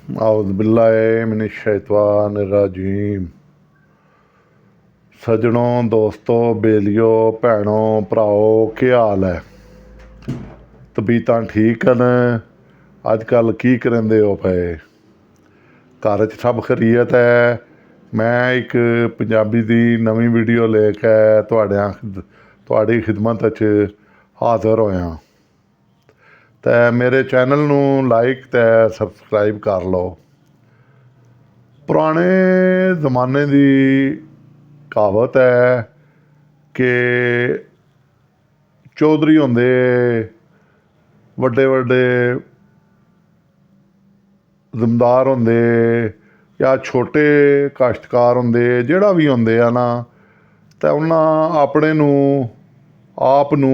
औज़ बिल्लाहि मिनश शैतानिर रजीम। सजनों, दोस्तों, बेलियो, भैनों, भराओ, क्या हाल है? तबीयतां ठीक न? अजकल की करेंदे हो पे? घर च सब खैरियत है? मैं एक पंजाबी दी नवीं वीडियो लेके तुहाडी खिदमत च हाज़र होया। तो मेरे चैनल नू लाइक ते सबसक्राइब कर लो। पुराने ज़माने दी कहावत है कि चौधरी होंदे, वड्डे वड्डे जमींदार होंदे या छोटे काश्तकार होंदे, जिहड़ा भी होंदे आ ना, तो उन्हां अपने नू आप नू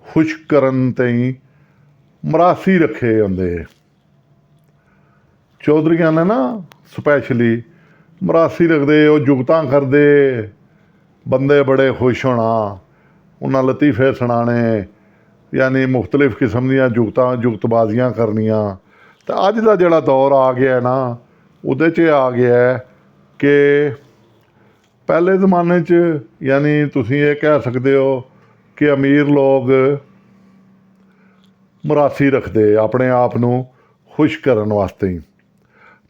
खुश करन ताईं मरासी रखे होंदे। चौधरियां ने ना स्पैशली मरासी रखदे, ओह जुगतां करदे, बंदे बड़े खुश होना, उन्हां लतीफे सुनाने, यानी मुख्तलिफ किस्म दियां जुगतबाजियां करनियां। तो अज का जिहड़ा दौर आ गया ना, उहदे च आ गया है कि पहले ज़माने च, यानी तुसीं ये कह सकते हो कि अमीर लोग मरासी रखते अपने आप नू खुश करन वास्ते ही।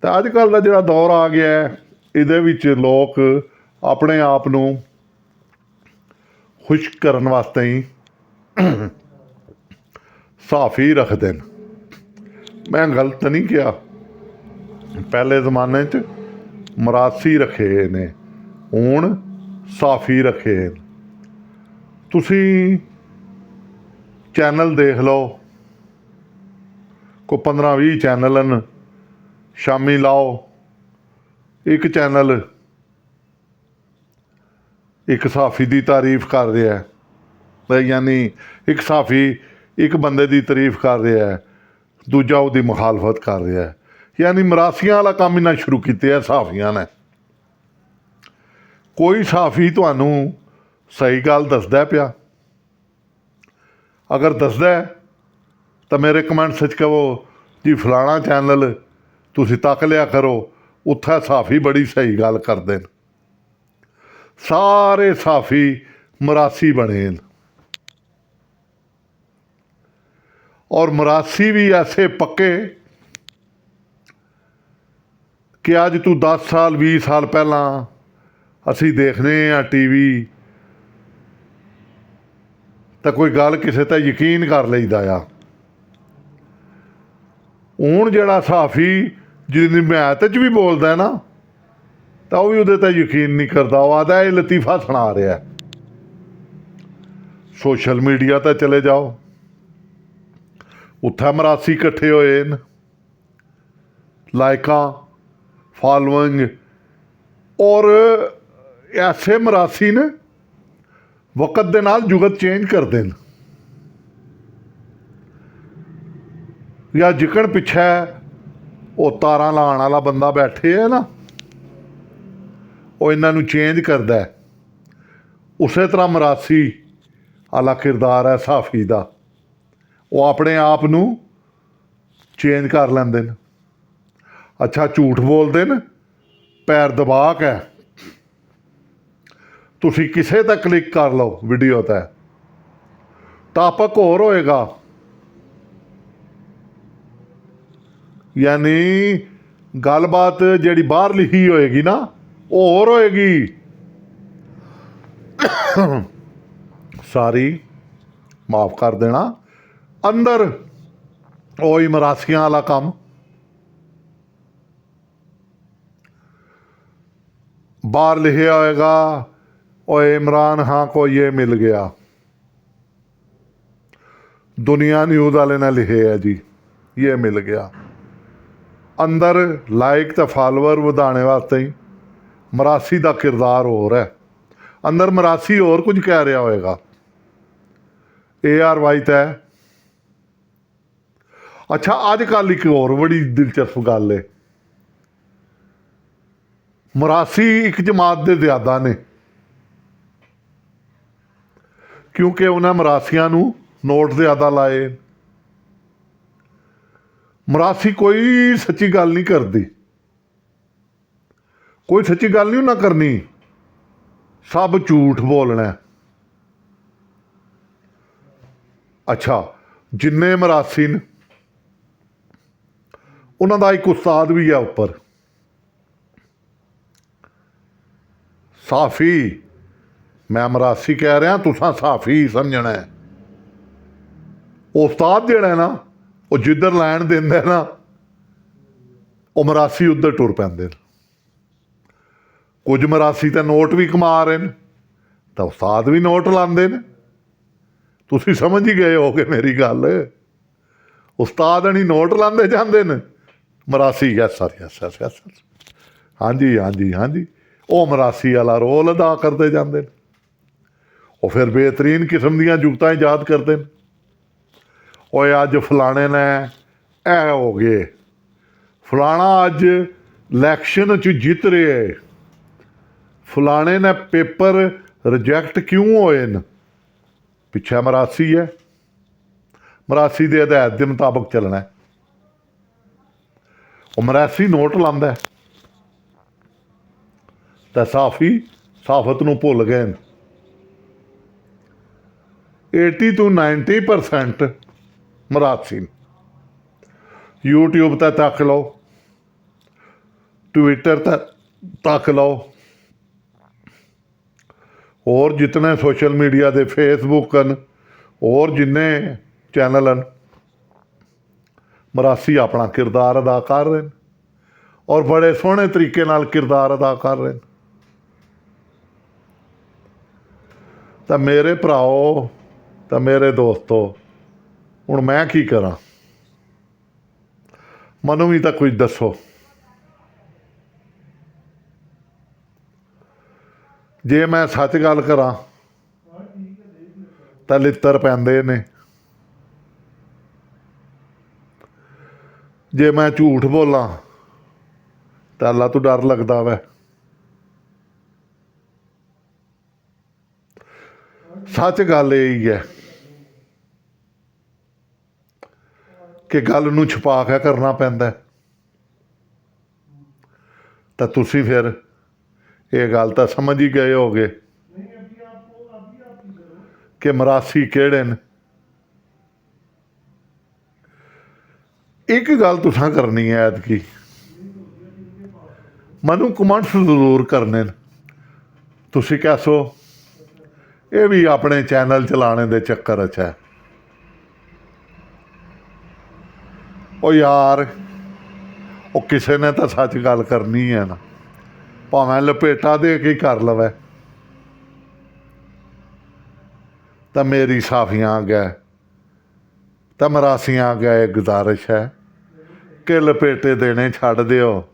तो अजकल का जिहड़ा दौर आ गया है, इहदे विच लोग अपने आप नू खुश करन वास्ते ही सहाफ़ी रखते हैं। मैं गलत नहीं किया, पहले ज़माने च मरासी रखे ने, हुण सहाफ़ी रखे। तुसीं चैनल देख लो, को 15-20 चैनल न, शामी लाओ एक चैनल एक सहाफ़ी की तारीफ कर रहा है, यानी एक सहाफ़ी एक बंदे की तारीफ कर रहा है, दूजा उसकी मुखालफत कर रहा है। यानी मरासियां वाला काम इन्हां शुरू किया है सहाफ़ियां ने। कोई सहाफ़ी तुहानू सही गल दसदा पिया, अगर दसदा है तो मेरे कमेंट्स च कहो जी फलाना चैनल तुसीं तक लिया करो, उत्थे सहाफ़ी बड़ी सही गल करदे न। सारे सहाफ़ी मरासी बने न, और मरासी भी ऐसे पक्के कि अज तू 10 साल 20 साल पहला असी देखने हैं टीवी, तो कोई गल किसी ते यकीन कर लईदा आ। हुण जिहड़ा सहाफ़ी जिसदी मैत च भी बोलदा है ना, तो वह भी उहदे ते यकीन नहीं करता, वो आखदा ये लतीफ़ा सुना रहा है। सोशल मीडिया ते चले जाओ, उत्थे मरासी इकट्ठे होए न, लाइकां फॉलोइंग, और ऐसे मरासी ने वक्त दे नाल जुगत चेंज करते हैं। या जिकण पिछे वो तारां लाने वाला बंदा बैठे है ना, वो इन्हां नूं चेंज करता है। उस तरह मरासी आला किरदार है सहाफ़ी का, वो अपने आप नूं चेंज कर लैंदे न। अच्छा झूठ बोलते न, पैर दबा के तुसीं किसे ते क्लिक कर लो वीडियो ते, टॉपिक होर होएगा, यानी गलबात जिहड़ी बाहर लिखी होएगी ना, वो होर होएगी सारी, माफ़ कर देना, अंदर वही मरासियां वाला काम। बाहर लिखा होएगा और इमरान खान को ये मिल गया, दुनिया न्यूज़ वाले ने लिखे है जी ये मिल गया। अंदर लाइक तो फॉलोअर वधाने वास्ते ही मरासी का किरदार होर है, अंदर मरासी होर कुछ कह रहा होएगा। AR वाई है। अच्छा अजकल एक होर बड़ी दिलचस्प गल है, मरासी एक जमात दे ज़्यादा ने, क्योंकि उन्हें मरासियां नूं नोट ज़्यादा लाए। ਮਰਾਸੀ ਕੋਈ ਸੱਚੀ ਗੱਲ ਨਹੀਂ ਕਰਦੀ, ਕੋਈ ਸੱਚੀ ਗੱਲ ਨਹੀਂ ਉਹਨਾਂ ਕਰਨੀ, ਸਭ ਝੂਠ ਬੋਲਣਾ। ਅੱਛਾ, ਜਿੰਨੇ ਮਰਾਸੀ ਨੇ ਉਹਨਾਂ ਦਾ ਇੱਕ ਉਸਤਾਦ ਵੀ ਹੈ ਉੱਪਰ, ਸਾਫੀ। ਮੈਂ ਮਰਾਸੀ ਕਹਿ ਰਿਹਾ, ਤੁਸਾਂ ਸਾਫੀ ਸਮਝਣਾ ਹੈ। ਉਸਤਾਦ ਜਿਹੜਾ ਨਾ, ਉਹ ਜਿੱਧਰ ਲੈਣ ਦਿੰਦਾ ਨਾ, ਉਹ ਮਰਾਸੀ ਉੱਧਰ ਟੁਰ ਪੈਂਦੇ ਨੇ। ਕੁਝ ਮਰਾਸੀ ਤਾਂ ਨੋਟ ਵੀ ਕਮਾ ਰਹੇ ਨੇ, ਤਾਂ ਉਸਤਾਦ ਵੀ ਨੋਟ ਲਾਉਂਦੇ ਨੇ। ਤੁਸੀਂ ਸਮਝ ਹੀ ਗਏ ਹੋਗੇ ਮੇਰੀ ਗੱਲ। ਉਸਤਾਦ ਨਹੀਂ ਨੋਟ ਲਾਉਂਦੇ ਜਾਂਦੇ ਨੇ, ਮਰਾਸੀ yes sir yes sir yes sir, ਹਾਂਜੀ ਹਾਂਜੀ ਹਾਂਜੀ, ਉਹ ਮਰਾਸੀ ਵਾਲਾ ਰੋਲ ਅਦਾ ਕਰਦੇ ਜਾਂਦੇ ਨੇ। ਉਹ ਫਿਰ ਬਿਹਤਰੀਨ ਕਿਸਮ ਦੀਆਂ ਜੁਗਤਾਂ ਈਜਾਦ ਕਰਦੇ ਨੇ। ਓਏ ਅੱਜ ਫਲਾਣੇ ਨੇ ਇਹ ਹੋ ਗਏ, ਫਲਾਣਾ ਅੱਜ ਇਲੈਕਸ਼ਨ 'ਚ ਜਿੱਤ ਰਹੇ, ਫਲਾਣੇ ਨੇ ਪੇਪਰ ਰਿਜੈਕਟ ਕਿਉਂ ਹੋਏ ਨੇ, ਪਿੱਛੇ ਮਰਾਸੀ ਹੈ, ਮਰਾਸੀ ਦੇ ਹਦਾਇਤ ਦੇ ਮੁਤਾਬਕ ਚੱਲਣਾ। ਉਹ ਮਰਾਸੀ ਨੋਟ ਲਾਉਂਦਾ, ਤਾਂ ਸਾਫੀ ਸਾਫਤ ਨੂੰ ਭੁੱਲ ਗਏ ਨੇ। 80 ਤੋਂ 90% ਮਰਾਸੀ। यूट्यूब ਤੇ ਤੱਕ ਲਓ, ट्विटर ਤੇ ਤੱਕ ਲਓ, ਹੋਰ ਜਿतने सोशल मीडिया ਦੇ फेसबुक ਹਨ, ਹੋਰ ਜਿੰਨੇ ਚੈਨਲ ਹਨ, ਮਰਾਸੀ ਆਪਣਾ ਕਿਰਦਾਰ ਅਦਾ ਕਰ ਰਹੇ ਨੇ, ਔਰ ਬੜੇ ਸੋਹਣੇ ਤਰੀਕੇ ਨਾਲ ਕਿਰਦਾਰ ਅਦਾ ਕਰ ਰਹੇ ਨੇ। ਤਾਂ ਮੇਰੇ ਭਰਾਓ, ਤਾਂ ਮੇਰੇ ਦੋਸਤੋ, ਹੁਣ ਮੈਂ ਕੀ ਕਰਾਂ? ਮੈਨੂੰ ਵੀ ਤਾਂ ਕੁਝ ਦੱਸੋ। ਜੇ ਮੈਂ ਸੱਚ ਗੱਲ ਕਰਾਂ ਤਾਂ ਲਿੱਤਰ ਪੈਂਦੇ ਨੇ, ਜੇ ਮੈਂ ਝੂਠ ਬੋਲਾਂ ਤਾਂ ਅੱਲਾ ਤੋਂ ਡਰ ਲੱਗਦਾ ਵੈ। ਸੱਚ ਗੱਲ ਇਹ ਹੀ ਹੈ ਕਿ ਗੱਲ ਨੂੰ ਛੁਪਾ ਕੇ ਕਰਨਾ ਪੈਂਦਾ। ਤਾਂ ਤੁਸੀਂ ਫਿਰ ਇਹ ਗੱਲ ਤਾਂ ਸਮਝ ਹੀ ਗਏ ਹੋਗੇ ਕਿ ਮਰਾਸੀ ਕਿਹੜੇ ਨੇ। ਇੱਕ ਗੱਲ ਤੁਸਾਂ ਕਰਨੀ ਹੈ ਐਤਕੀ, ਮੈਨੂੰ ਕਮੈਂਟਸ ਜ਼ਰੂਰ ਕਰਨੇ ਨੇ। ਤੁਸੀਂ ਕਹਿਸੋ ਇਹ ਵੀ ਆਪਣੇ ਚੈਨਲ ਚਲਾਣੇ ਦੇ ਚੱਕਰ 'ਚ ਹੈ। ਉਹ ਯਾਰ, ਉਹ ਕਿਸੇ ਨੇ ਤਾਂ ਸੱਚ ਗੱਲ ਕਰਨੀ ਹੈ ਨਾ, ਭਾਵੇਂ ਲਪੇਟਾ ਦੇ ਕੇ ਕਰ ਲਵੇ। ਤਾਂ ਮੇਰੀ ਸਾਫੀਆਂ ਅੱਗੇ, ਤਾਂ ਮਰਾਸੀਆਂ ਅੱਗੇ ਇਹ ਗੁਜ਼ਾਰਿਸ਼ ਹੈ ਕਿ ਲਪੇਟੇ ਦੇਣੇ ਛੱਡ ਦਿਓ।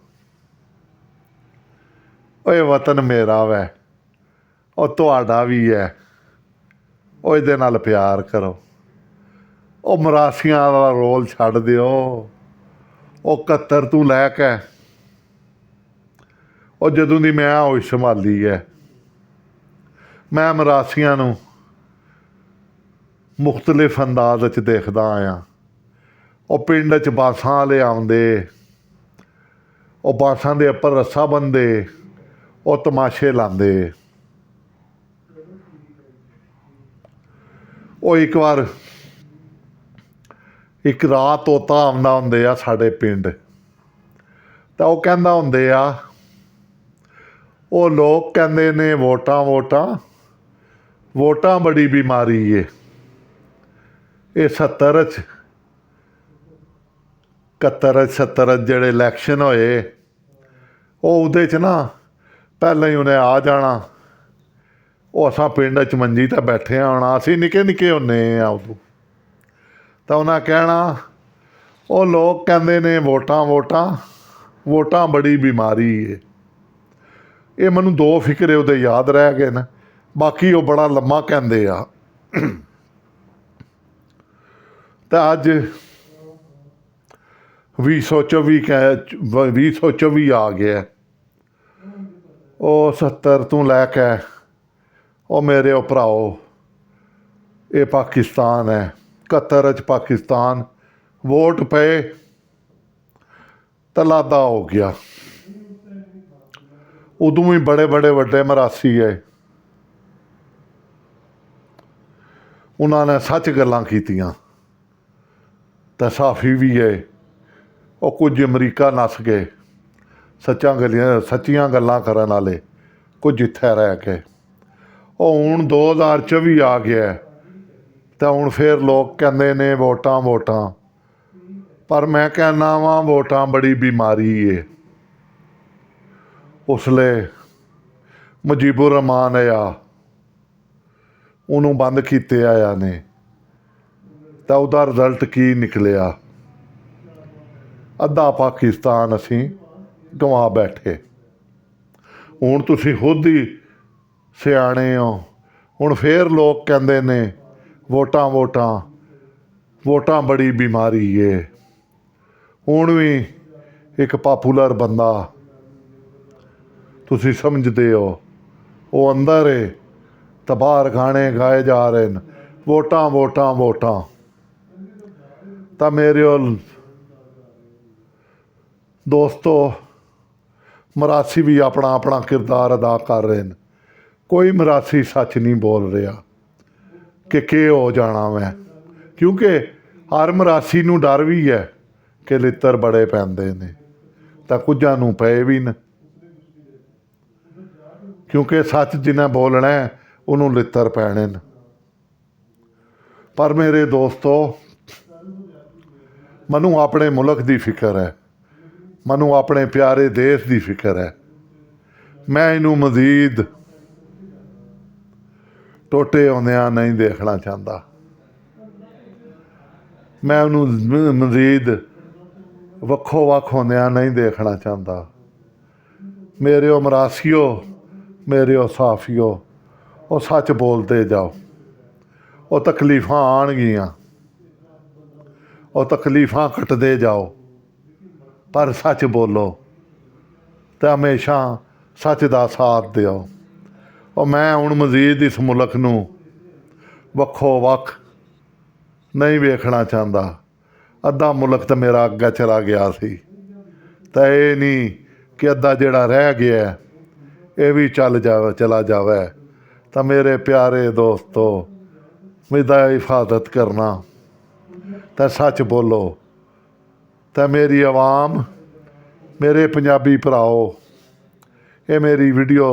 ਇਹ ਵਤਨ ਮੇਰਾ ਵੈ, ਉਹ ਤੁਹਾਡਾ ਵੀ ਹੈ, ਉਹ ਇਹਦੇ ਨਾਲ ਪਿਆਰ ਕਰੋ। ਉਹ ਮਰਾਸੀਆਂ ਦਾ ਰੋਲ ਛੱਡ ਦਿਓ। ਉਹ 71 ਤੋਂ ਲੈ ਕੇ ਉਹ ਜਦੋਂ ਦੀ ਮੈਂ ਹੋਸ਼ ਸੰਭਾਲੀ ਹੈ, ਮੈਂ ਮਰਾਸੀਆਂ ਨੂੰ ਮੁਖਤਲਿਫ ਅੰਦਾਜ਼ 'ਚ ਦੇਖਦਾ ਆਇਆ। ਉਹ ਪਿੰਡ 'ਚ ਬਾਸਾਂ ਲਿਆਉਂਦੇ, ਉਹ ਬਾਸਾਂ ਦੇ ਉੱਪਰ ਰੱਸਾ ਬੰਨ੍ਹਦੇ, ਉਹ ਤਮਾਸ਼ੇ ਲਾਉਂਦੇ। ਉਹ ਇੱਕ ਵਾਰ ਇੱਕ ਰਾਤ ਤੋਤਾ ਆਉਂਦਾ ਹੁੰਦੇ ਆ ਸਾਡੇ ਪਿੰਡ, ਤਾਂ ਉਹ ਕਹਿੰਦਾ ਹੁੰਦੇ ਆ, ਉਹ ਲੋਕ ਕਹਿੰਦੇ ਨੇ ਵੋਟਾਂ ਵੋਟਾਂ, ਵੋਟਾਂ ਬੜੀ ਬਿਮਾਰੀ ਏ। ਇਹ 70 'ਚ 71 70 ਜਿਹੜੇ ਇਲੈਕਸ਼ਨ ਹੋਏ, ਉਹ ਉਹਦੇ 'ਚ ਨਾ ਪਹਿਲਾਂ ਹੀ ਉਹਨੇ ਆ ਜਾਣਾ। ਉਹ ਅਸਾਂ ਪਿੰਡ 'ਚ ਮੰਜੀ 'ਤੇ ਬੈਠੇ ਹੋਣਾ, ਅਸੀਂ ਨਿੱਕੇ ਨਿੱਕੇ ਹੁੰਦੇ ਆ ਉਦੋਂ। ਤਾਂ ਉਹਨਾਂ ਕਹਿਣਾ, ਉਹ ਲੋਕ ਕਹਿੰਦੇ ਨੇ ਵੋਟਾਂ ਵੋਟਾਂ, ਵੋਟਾਂ ਬੜੀ ਬਿਮਾਰੀ ਏ। ਇਹ ਮੈਨੂੰ 2 ਫਿਕਰੇ ਉਹਦੇ ਯਾਦ ਰਹਿ ਗਏ ਨੇ, ਬਾਕੀ ਉਹ ਬੜਾ ਲੰਮਾ ਕਹਿੰਦੇ ਆ। ਤਾਂ ਅੱਜ 2024 ਆ ਗਿਆ। ਉਹ 70 ਤੋਂ ਲੈ ਕੇ ਉਹ ਮੇਰੇ ਉਹ ਭਰਾਓ, ਇਹ ਪਾਕਿਸਤਾਨ ਹੈ। 71 'ਚ ਪਾਕਿਸਤਾਨ ਵੋਟ ਪਏ, ਤਾਂ ਲਾਦਾ ਹੋ ਗਿਆ। ਉਦੋਂ ਵੀ ਬੜੇ ਬੜੇ ਵੱਡੇ ਮਰਾਸੀ ਹੈ, ਉਹਨਾਂ ਨੇ ਸੱਚ ਗੱਲਾਂ ਕੀਤੀਆਂ। ਤਾਂ ਸਾਫੀ ਵੀ ਹੈ, ਉਹ ਕੁਝ ਅਮਰੀਕਾ ਨੱਸ ਗਏ ਸੱਚੀਆਂ ਗੱਲਾਂ ਕਰਨ ਵਾਲੇ, ਕੁਝ ਇੱਥੇ ਰਹਿ ਕੇ। ਉਹ ਹੁਣ 2024 ਆ ਗਿਆ ਤਾਂ ਹੁਣ ਫਿਰ ਲੋਕ ਕਹਿੰਦੇ ਨੇ ਵੋਟਾਂ ਵੋਟਾਂ, ਪਰ ਮੈਂ ਕਹਿੰਦਾ ਵਾਂ ਵੋਟਾਂ ਬੜੀ ਬਿਮਾਰੀ ਹੈ। ਉਸਲੇ ਮੁਜੀਬੁਰ ਰਹਿਮਾਨ ਆ, ਉਹਨੂੰ ਬੰਦ ਕੀਤੇ ਆਇਆ ਨੇ, ਤਾਂ ਉਹਦਾ ਰਿਜ਼ਲਟ ਕੀ ਨਿਕਲਿਆ? ਅੱਧਾ ਪਾਕਿਸਤਾਨ ਅਸੀਂ ਗਵਾ ਬੈਠੇ। ਹੁਣ ਤੁਸੀਂ ਖੁਦ ਹੀ ਸਿਆਣੇ ਹੋ, ਹੁਣ ਫਿਰ ਲੋਕ ਕਹਿੰਦੇ ਨੇ ਵੋਟਾਂ ਵੋਟਾਂ, ਵੋਟਾਂ ਬੜੀ ਬਿਮਾਰੀ ਏ। ਹੁਣ ਵੀ ਇੱਕ ਪਾਪੂਲਰ ਬੰਦਾ, ਤੁਸੀਂ ਸਮਝਦੇ ਹੋ, ਉਹ ਅੰਦਰ ਹੈ ਤਾਂ ਬਾਹਰ ਗਾਣੇ ਗਾਏ ਜਾ ਰਹੇ ਨੇ ਵੋਟਾਂ ਵੋਟਾਂ ਵੋਟਾਂ। ਤਾਂ ਮੇਰੇ ਦੋਸਤੋ, ਮਰਾਸੀ ਵੀ ਆਪਣਾ ਆਪਣਾ ਕਿਰਦਾਰ ਅਦਾ ਕਰ ਰਹੇ ਨੇ। ਕੋਈ ਮਰਾਸੀ ਸੱਚ ਨਹੀਂ ਬੋਲ ਰਿਹਾ ਕਿ ਕੀ ਹੋ ਜਾਣਾ ਮੈਂ, ਕਿਉਂਕਿ ਹਰ ਮਰਾਸੀ ਨੂੰ ਡਰ ਵੀ ਹੈ ਕਿ ਲਿੱਤਰ ਬੜੇ ਪੈਂਦੇ ਨੇ, ਤਾਂ ਕੁੱਝਾਂ ਨੂੰ ਪਏ ਵੀ ਨੇ, ਕਿਉਂਕਿ ਸੱਚ ਜਿਹਨੇ ਬੋਲਣਾ ਉਹਨੂੰ ਲਿੱਤਰ ਪੈਣੇ ਨੇ। ਪਰ ਮੇਰੇ ਦੋਸਤੋ, ਮੈਨੂੰ ਆਪਣੇ ਮੁਲਕ ਦੀ ਫਿਕਰ ਹੈ, ਮੈਨੂੰ ਆਪਣੇ ਪਿਆਰੇ ਦੇਸ਼ ਦੀ ਫਿਕਰ ਹੈ। ਮੈਂ ਇਹਨੂੰ ਮਜ਼ੀਦ ਟੋਟੇ ਆਉਂਦਿਆਂ ਨਹੀਂ ਦੇਖਣਾ ਚਾਹੁੰਦਾ। ਮੈਂ ਉਹਨੂੰ ਮਜ਼ੀਦ ਵੱਖੋ ਵੱਖ ਹੁੰਦਿਆਂ ਨਹੀਂ ਦੇਖਣਾ ਚਾਹੁੰਦਾ। ਮੇਰੇ ਉਹ ਮਰਾਸੀਓ, ਮੇਰੇ ਉਹ ਸਾਫੀਓ, ਉਹ ਸੱਚ ਬੋਲਦੇ ਜਾਓ। ਉਹ ਤਕਲੀਫਾਂ ਆਉਣਗੀਆਂ, ਉਹ ਤਕਲੀਫਾਂ ਕੱਟਦੇ ਜਾਓ, ਪਰ ਸੱਚ ਬੋਲੋ ਅਤੇ ਹਮੇਸ਼ਾ ਸੱਚ ਦਾ ਸਾਥ ਦਿਓ। ਉਹ ਮੈਂ ਹੁਣ ਮਜ਼ੀਦ ਇਸ ਮੁਲਕ ਨੂੰ ਵੱਖੋ ਵੱਖ ਨਹੀਂ ਵੇਖਣਾ ਚਾਹੁੰਦਾ। ਅੱਧਾ ਮੁਲਕ ਤਾਂ ਮੇਰਾ ਅੱਗਾ ਚਲਾ ਗਿਆ ਸੀ, ਤਾਂ ਇਹ ਨਹੀਂ ਕਿ ਅੱਧਾ ਜਿਹੜਾ ਰਹਿ ਗਿਆ ਇਹ ਵੀ ਚਲਾ ਜਾਵੇ। ਤਾਂ ਮੇਰੇ ਪਿਆਰੇ ਦੋਸਤੋ, ਮੇਰਾ ਹਿਫਾਜ਼ਤ ਕਰਨਾ ਤਾਂ ਸੱਚ ਬੋਲੋ। ਤਾਂ ਮੇਰੀ ਆਵਾਮ, ਮੇਰੇ ਪੰਜਾਬੀ ਭਰਾਓ, ਇਹ ਮੇਰੀ ਵੀਡੀਓ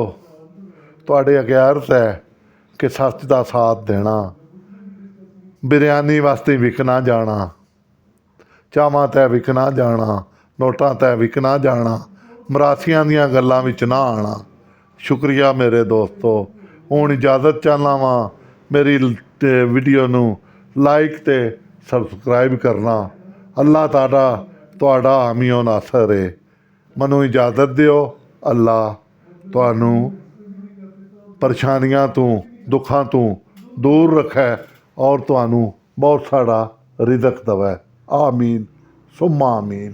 ਤੁਹਾਡੇ ਅੱਗੇ ਅਰਜ਼ ਹੈ ਕਿ ਸੱਚ ਦਾ ਸਾਥ ਦੇਣਾ। ਬਿਰਿਆਨੀ ਵਾਸਤੇ ਵਿਕ ਨਾ ਜਾਣਾ, ਚਾਵਾਂ ਤੈ ਵਿਕ ਨਾ ਜਾਣਾ, ਨੋਟਾਂ ਤੈ ਵਿਕ ਨਾ ਜਾਣਾ, ਮਰਾਸੀਆਂ ਦੀਆਂ ਗੱਲਾਂ ਵਿੱਚ ਨਾ ਆਉਣਾ। ਸ਼ੁਕਰੀਆ ਮੇਰੇ ਦੋਸਤੋ। ਹੁਣ ਇਜਾਜ਼ਤ ਚਾਹੁੰਦਾ ਵਾਂ, ਮੇਰੀ ਵੀਡੀਓ ਨੂੰ ਲਾਈਕ ਅਤੇ ਸਬਸਕ੍ਰਾਈਬ ਕਰਨਾ। ਅੱਲਾ ਤੁਹਾਡਾ ਹਾਮੀ ਨਾਸਰ ਹੈ। ਮੈਨੂੰ ਇਜਾਜ਼ਤ ਦਿਓ। ਅੱਲਾ ਤੁਹਾਨੂੰ ਪਰੇਸ਼ਾਨੀਆਂ ਤੋਂ, ਦੁੱਖਾਂ ਤੋਂ ਦੂਰ ਰੱਖੇ ਔਰ ਤੁਹਾਨੂੰ ਬਹੁਤ ਸਾਰਾ ਰਿਜ਼ਕ ਦੇਵੇ। ਆਮੀਨ ਸੁੰਮਾ ਆਮੀਨ।